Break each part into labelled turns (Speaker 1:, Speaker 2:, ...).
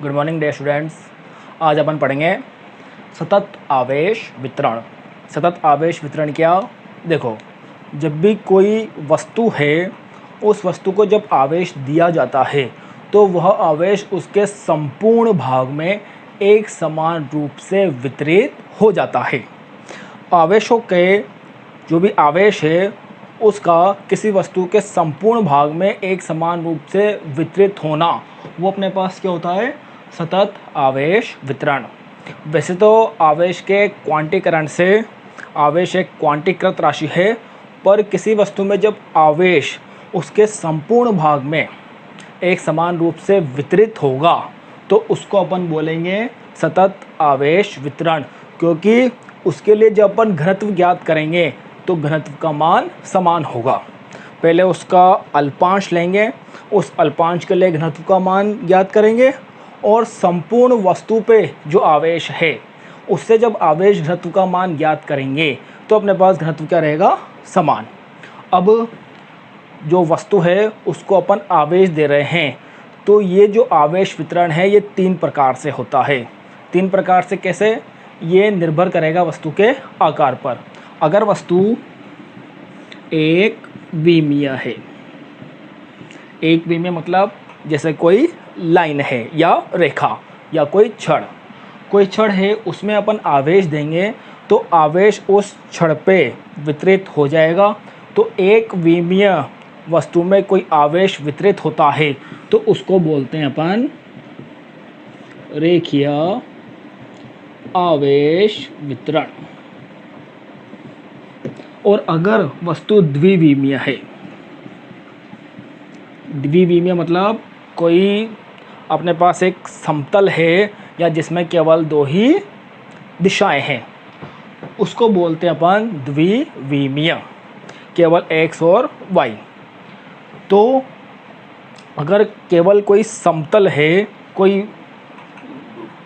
Speaker 1: Good morning day students. आज अपन पढ़ेंगे सतत आवेश वितरण। सतत आवेश वितरण क्या? देखो, जब भी कोई वस्तु है, उस वस्तु को जब आवेश दिया जाता है तो वह आवेश उसके संपूर्ण भाग में एक समान रूप से वितरित हो जाता है। आवेशों के जो भी आवेश है उसका किसी वस्तु के संपूर्ण भाग में एक समान रूप से वितरित होना, वो अपने पास क्या होता है? सतत आवेश वितरण। वैसे तो आवेश के क्वांटीकरण से आवेश एक क्वांटीकृत राशि है, पर किसी वस्तु में जब आवेश उसके संपूर्ण भाग में एक समान रूप से वितरित होगा तो उसको अपन बोलेंगे सतत आवेश वितरण, क्योंकि उसके लिए जब अपन घनत्व ज्ञात करेंगे तो घनत्व का मान समान होगा। पहले उसका अल्पांश लेंगे, उस अल्पांश के लिए घनत्व का मान ज्ञात करेंगे और संपूर्ण वस्तु पे जो आवेश है उससे जब आवेश घनत्व का मान ज्ञात करेंगे तो अपने पास घनत्व क्या रहेगा? समान। अब जो वस्तु है उसको अपन आवेश दे रहे हैं, तो ये जो आवेश वितरण है ये 3 प्रकार से होता है। 3 प्रकार से कैसे? ये निर्भर करेगा वस्तु के आकार पर। अगर वस्तु एक विमीय है, एक विमीय मतलब जैसे कोई लाइन है या रेखा या कोई छड़ है, उसमें अपन आवेश देंगे तो आवेश उस छड़ पे वितरित हो जाएगा। तो एक विमीय वस्तु में कोई आवेश वितरित होता है तो उसको बोलते हैं अपन रेखीय आवेश वितरण। और अगर वस्तु द्विविमीय है, द्विविमीय मतलब कोई अपने पास एक समतल है या जिसमें केवल 2 ही दिशाएं हैं, उसको बोलते हैं अपन द्विविमीय, केवल x और y। तो अगर केवल कोई समतल है, कोई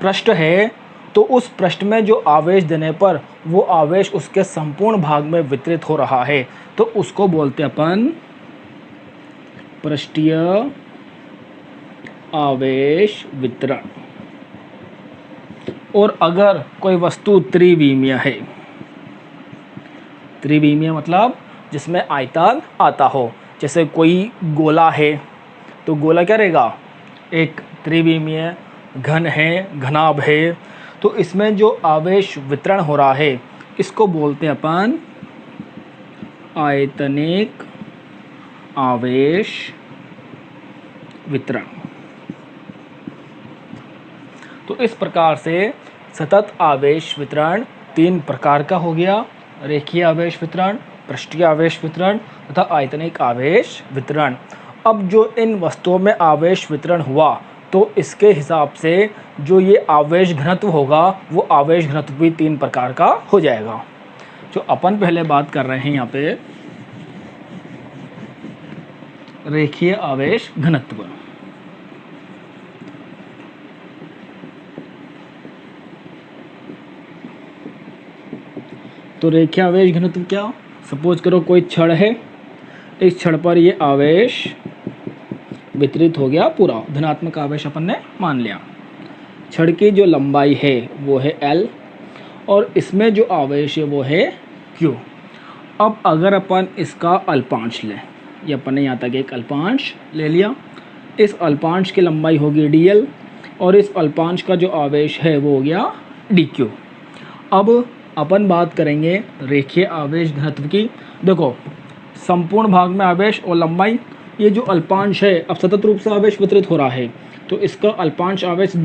Speaker 1: पृष्ठ है, तो उस पृष्ठ में जो आवेश देने पर वो आवेश उसके संपूर्ण भाग में वितरित हो रहा है तो उसको बोलते हैं अपन पृष्ठीय आवेश वितरण। और अगर कोई वस्तु त्रिविमीय है, त्रिविमीय मतलब जिसमें आयतन आता हो, जैसे कोई गोला है तो गोला क्या रहेगा? एक त्रिविमीय घन है, घनाभ है, तो इसमें जो आवेश वितरण हो रहा है इसको बोलते हैं अपन आयतनिक आवेश वितरण। तो इस प्रकार से सतत आवेश वितरण 3 प्रकार का हो गया: रेखीय आवेश वितरण, पृष्ठीय आवेश वितरण तथा आयतनिक आवेश वितरण। अब जो इन वस्तुओं में आवेश वितरण हुआ तो इसके हिसाब से जो ये आवेश घनत्व होगा वो आवेश घनत्व भी 3 प्रकार का हो जाएगा। जो अपन पहले बात कर रहे हैं यहाँ पे रेखीय आवेश घनत्व। तो रेखीय आवेश घनत्व क्या? सपोज करो कोई छड़ है, इस छड़ पर ये आवेश वितरित हो गया पूरा, धनात्मक आवेश अपन ने मान लिया। छड़ की जो लंबाई है वो है L और इसमें जो आवेश है वो है Q। अब अगर अपन इसका अल्पांश लें, ये अपन ने यहाँ तक एक अल्पांश ले लिया, इस अल्पांश की लंबाई होगी dl और इस अल्पांश का जो आवेश है वो हो गया dq। अब अपन बात करेंगे रेखीय आवेश घनत्व की। देखो, संपूर्ण भाग में आवेश और लंबाई, ये जो अल्पांश है अब सतत रूप से आवेश वितरित हो रहा है तो इसका अल्पांश आवेश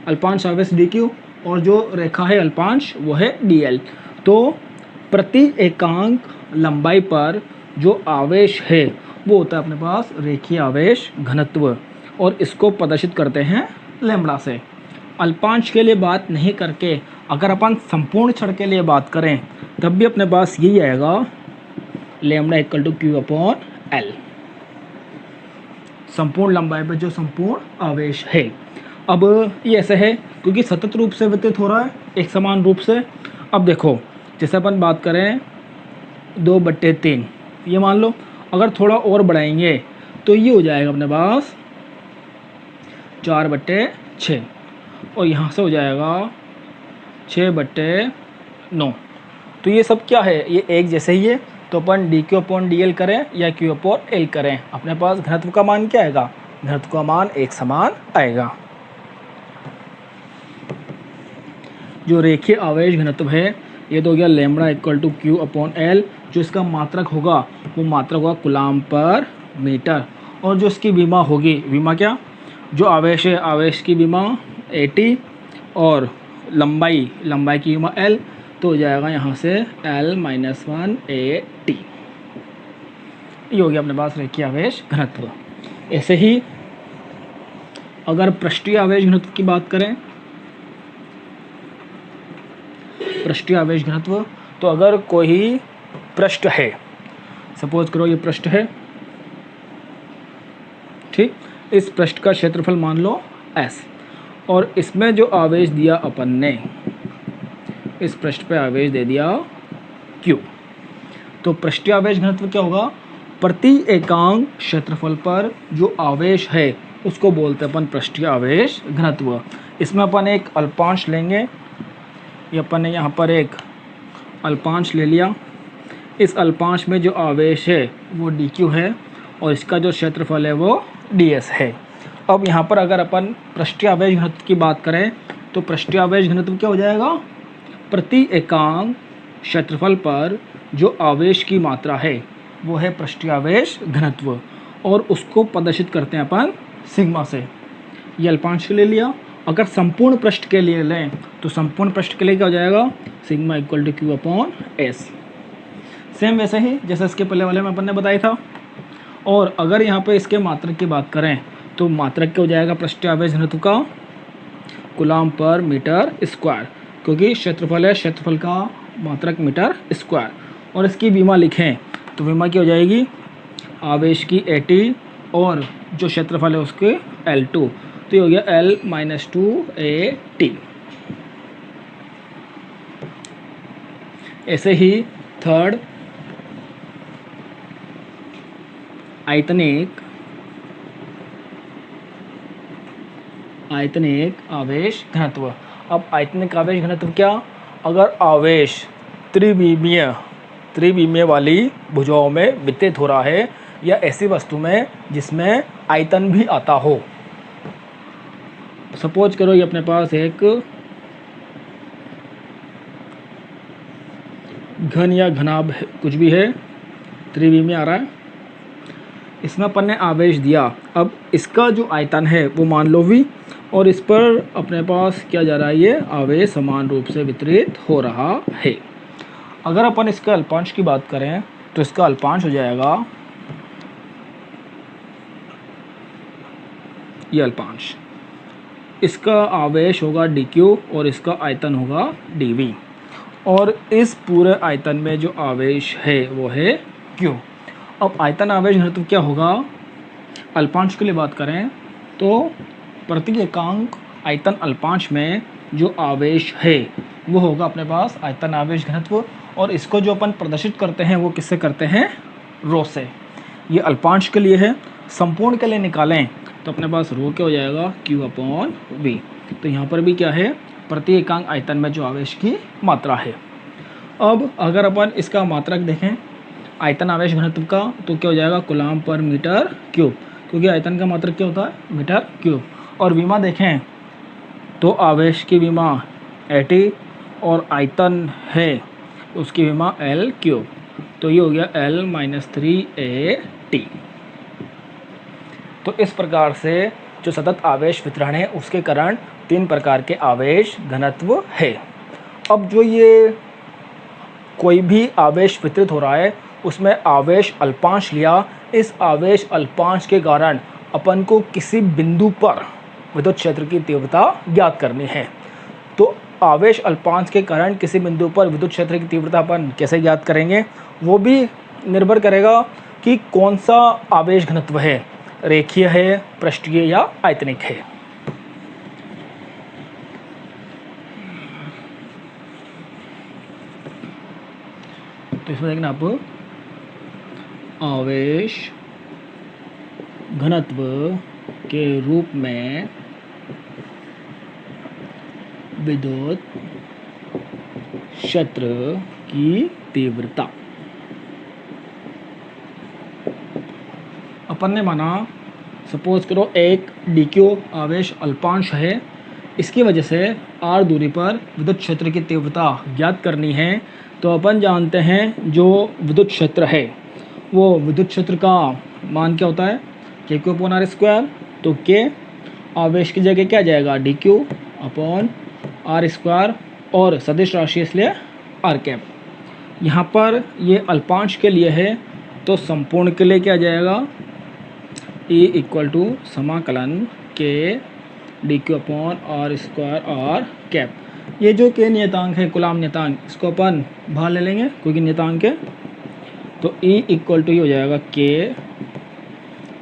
Speaker 1: अल्पांश आवेश dq और जो रेखा है अल्पांश वो है dl। तो प्रति एकांक लंबाई पर जो आवेश है वो होता है अपने पास रेखीय आवेश घनत्व और इसको प्रदर्शित करते हैं लैम्बडा से। अल्पांश के लिए बात नहीं करके अगर अपन संपूर्ण छड़ के लिए बात करें तब भी अपने पास यही आएगा लैम्बडा इक्वल टू Q/L, संपूर्ण लंबाई पर जो संपूर्ण आवेश है। अब ये ऐसे है क्योंकि सतत रूप से वितरित हो रहा है एक समान रूप से। अब देखो, जैसे अपन बात करें 2/3, ये मान लो, अगर थोड़ा और बढ़ाएंगे तो ये हो जाएगा अपने पास 4/6 और यहाँ से हो जाएगा 6/9। तो ये सब क्या है, ये एक जैसे ही है, तो अपन dq/dl करें या q/l करें, अपने पास घनत्व का मान क्या आएगा, घनत्व का मान एक समान आएगा। जो रेखीय आवेश घनत्व है ये तो हो गया लैम्ब्डा इक्वल टू q/l। जो इसका मात्रक होगा वो मात्रक होगा कूलम्ब पर मीटर, और जो इसकी विमा होगी, विमा क्या, जो आवेश है आवेश की विमा AT और लंबाई की विमा L, तो हो जाएगा यहाँ से L-1 AT। ये हो गया अपने पास रेखीय आवेश घनत्व। ऐसे ही अगर पृष्ठीय आवेश घनत्व की बात करें, पृष्ठीय आवेश घनत्व, तो अगर कोई पृष्ठ है, सपोज करो ये पृष्ठ है, ठीक, इस पृष्ठ का क्षेत्रफल मान लो S, और इसमें जो आवेश दिया अपन ने, इस पृष्ठ पे आवेश दे दिया Q, तो पृष्ठीय आवेश घनत्व क्या होगा, प्रति एकांक क्षेत्रफल पर जो आवेश है उसको बोलते हैं अपन पृष्ठीय आवेश घनत्व। इसमें अपन एक अल्पांश लेंगे, ये अपन ने यहाँ पर एक अल्पांश ले लिया, इस अल्पांश में जो आवेश है वो dq है और इसका जो क्षेत्रफल है वो ds है। अब यहाँ पर अगर अपन पृष्ठीय आवेश घनत्व की बात करें तो पृष्ठीय आवेश घनत्व क्या हो जाएगा, प्रति एकांक क्षेत्रफल पर जो आवेश की मात्रा है वो है पृष्ठीय आवेश घनत्व, और उसको प्रदर्शित करते हैं अपन सिग्मा से। ये अल्पांश ले लिया। अगर संपूर्ण पृष्ठ के लिए लें तो संपूर्ण पृष्ठ के लिए क्या हो जाएगा, sigma equal to q/s। Same वैसे ही जैसे इसके पहले वाले में अपन ने बताया था। और अगर यहाँ पे इसके मात्रक की बात करें तो मात्रक क्या हो जाएगा पृष्ठीय आवेश घनत्व का, कूलम्ब पर मीटर स्क्वायर, क्योंकि क्षेत्रफल है, क्षेत्रफल का मात्रक मीटर स्क्वायर। और इसकी विमा लिखें तो विमा क्या हो जाएगी, आवेश की AT और जो क्षेत्रफल है उसके L2, तो ये हो गया L-2 AT। ऐसे ही थर्ड, आयतनिक आवेश घनत्व। अब आयतनिक आवेश घनत्व क्या, अगर आवेश त्रिविमीय वाली भुजाओं में वितरित हो रहा है या ऐसी वस्तु में जिसमें आयतन भी आता हो। सपोज करो ये अपने पास एक घन या घनाभ कुछ भी है, त्रिविमीय आ रहा है, इसमें अपन ने आवेश दिया। अब इसका जो आयतन है वो मान लो v, और इस पर अपने पास क्या जा रहा है, ये आवेश समान रूप से वितरित हो रहा है। अगर अपन इसका अल्पांश की बात करें तो इसका अल्पांश हो जाएगा, ये अल्पांश, इसका आवेश होगा dq और इसका आयतन होगा dv, और इस पूरे आयतन में जो आवेश है वो है q। अब आयतन आवेश घनत्व क्या होगा, अल्पांश के लिए बात करें तो प्रति एकांक आयतन अल्पांश में जो आवेश है वो होगा अपने पास आयतन आवेश घनत्व, और इसको जो अपन प्रदर्शित करते हैं वो किससे करते हैं, रो से। ये अल्पांश के लिए है। संपूर्ण के लिए निकालें तो अपने पास रो क्या हो जाएगा, q/v। तो यहाँ पर भी क्या है, प्रति एकांक आयतन में जो आवेश की मात्रा है। अब अगर अपन इसका मात्रक देखें आयतन आवेश घनत्व का तो क्या हो जाएगा, कूलम्ब पर मीटर क्यूब, क्योंकि आयतन का मात्रक क्या होता है, मीटर क्यूब। और विमा देखें तो आवेश की विमा AT और आयतन है उसकी विमा L3, तो ये हो गया L-3 AT। तो इस प्रकार से जो सतत आवेश वितरण है उसके कारण 3 प्रकार के आवेश घनत्व है। अब जो ये कोई भी आवेश वितरित हो रहा है उसमें आवेश अल्पांश लिया, इस आवेश अल्पांश के कारण अपन को किसी बिंदु पर विद्युत क्षेत्र की तीव्रता ज्ञात करनी है। तो आवेश अल्पांश के कारण किसी बिंदु पर विद्युत क्षेत्र की तीव्रता अपन कैसे ज्ञात करेंगे, वो भी निर्भर करेगा कि कौन सा आवेश घनत्व है, रेखीय है, पृष्ठीय या आयतनिक है। तो इसमें देखना आप आवेश घनत्व के रूप में विद्युत क्षेत्र की तीव्रता। अपन ने माना सपोज करो एक dq आवेश अल्पांश है, इसकी वजह से r दूरी पर विद्युत क्षेत्र की तीव्रता ज्ञात करनी है। तो अपन जानते हैं जो विद्युत क्षेत्र है वो विद्युत क्षेत्र का मान क्या होता है, k/r²। तो k आवेश की जगह क्या जाएगा, dq/r², और सदिश राशि इसलिए r कैप। यहाँ पर ये अल्पांश के लिए है, तो संपूर्ण के लिए क्या जाएगा, E = समाकलन k dq/r² r कैप। ये जो k नियतांक है, कूलाम नियतांक, इसको अपन बाहर ले लेंगे क्योंकि नियतांक है। तो E = ये हो जाएगा k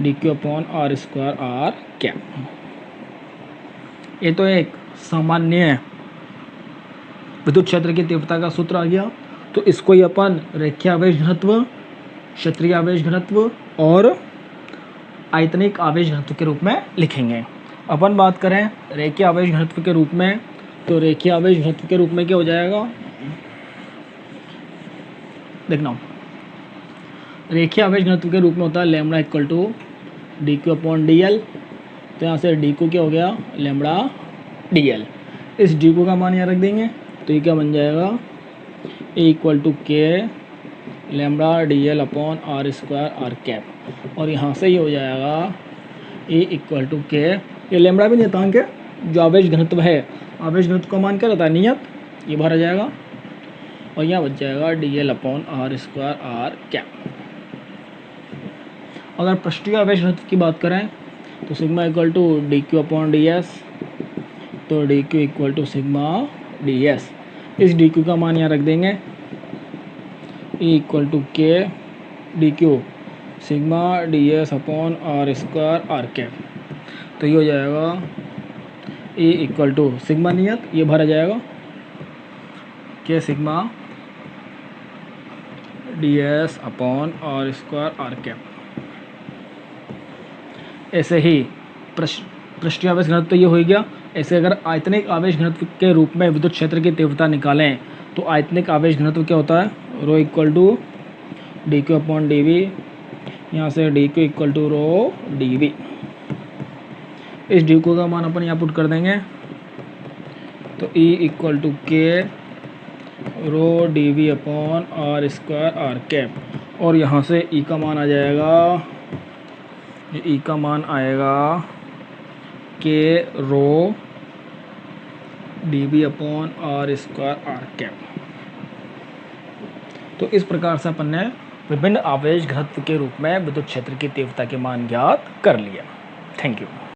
Speaker 1: dq/r² r कैप। ये तो एक सामान्य विद्युत क्षेत्र की तीव्रता का सूत्र आ गया। तो इसको ही अपन रेखीय आवेश घनत्व, क्षेत्रीय आवेश घनत्व और आयतनिक आवेश घनत्व के रूप में लिखेंगे। अपन बात करें रेखीय आवेश घनत्व के रूप में, तो रेखीय आवेश घनत्व के रूप में क्या हो जाएगा, देखना, रेखीय आवेश घनत्व के रूप में होता है लैम्बडा = dq/dl। तो यहाँ से dq क्या हो गया, लैम्बडा dl। इस dq का मान यहाँ रख देंगे, तो ये क्या बन जाएगा, E = k lambda dl/r² r cap. और यहाँ से ये हो जाएगा E = k, ये लैम्बडा भी नियतांक है, जो आवेश घनत्व है, आवेश घनत्व का मान क्या रहता है, नियत, ये बाहर आ जाएगा और यहाँ बच जाएगा dl/r² r कैप। अगर पृष्ठीय आवेश घनत्व की बात करें तो सिग्मा = dq/ds, तो dq = सिग्मा ds। इस dq का मान यहाँ रख देंगे, E = k dq sigma ds/r² r cap. तो ये हो जाएगा E = सिग्मा नियत, ये भरा जाएगा k sigma ds/r² r cap. ऐसे ही पृष्ठीय आवेश घनत्व ये हो गया। ऐसे अगर आयतनिक आवेश घनत्व के रूप में विद्युत क्षेत्र की तीव्रता निकालें तो आयतनिक आवेश घनत्व क्या होता है, ρ = dq/dv, यहाँ से dq = ρ dv। इस dq का मान अपन यहाँ पुट कर देंगे, तो E = k ρ dv/r² r cap. और यहाँ से E का मान आ जाएगा, E का मान आएगा k ρ dv/r² r कैप। तो इस प्रकार से अपन ने विभिन्न आवेश घनत्व के रूप में विद्युत क्षेत्र की तीव्रता के मान ज्ञात कर लिया। Thank you.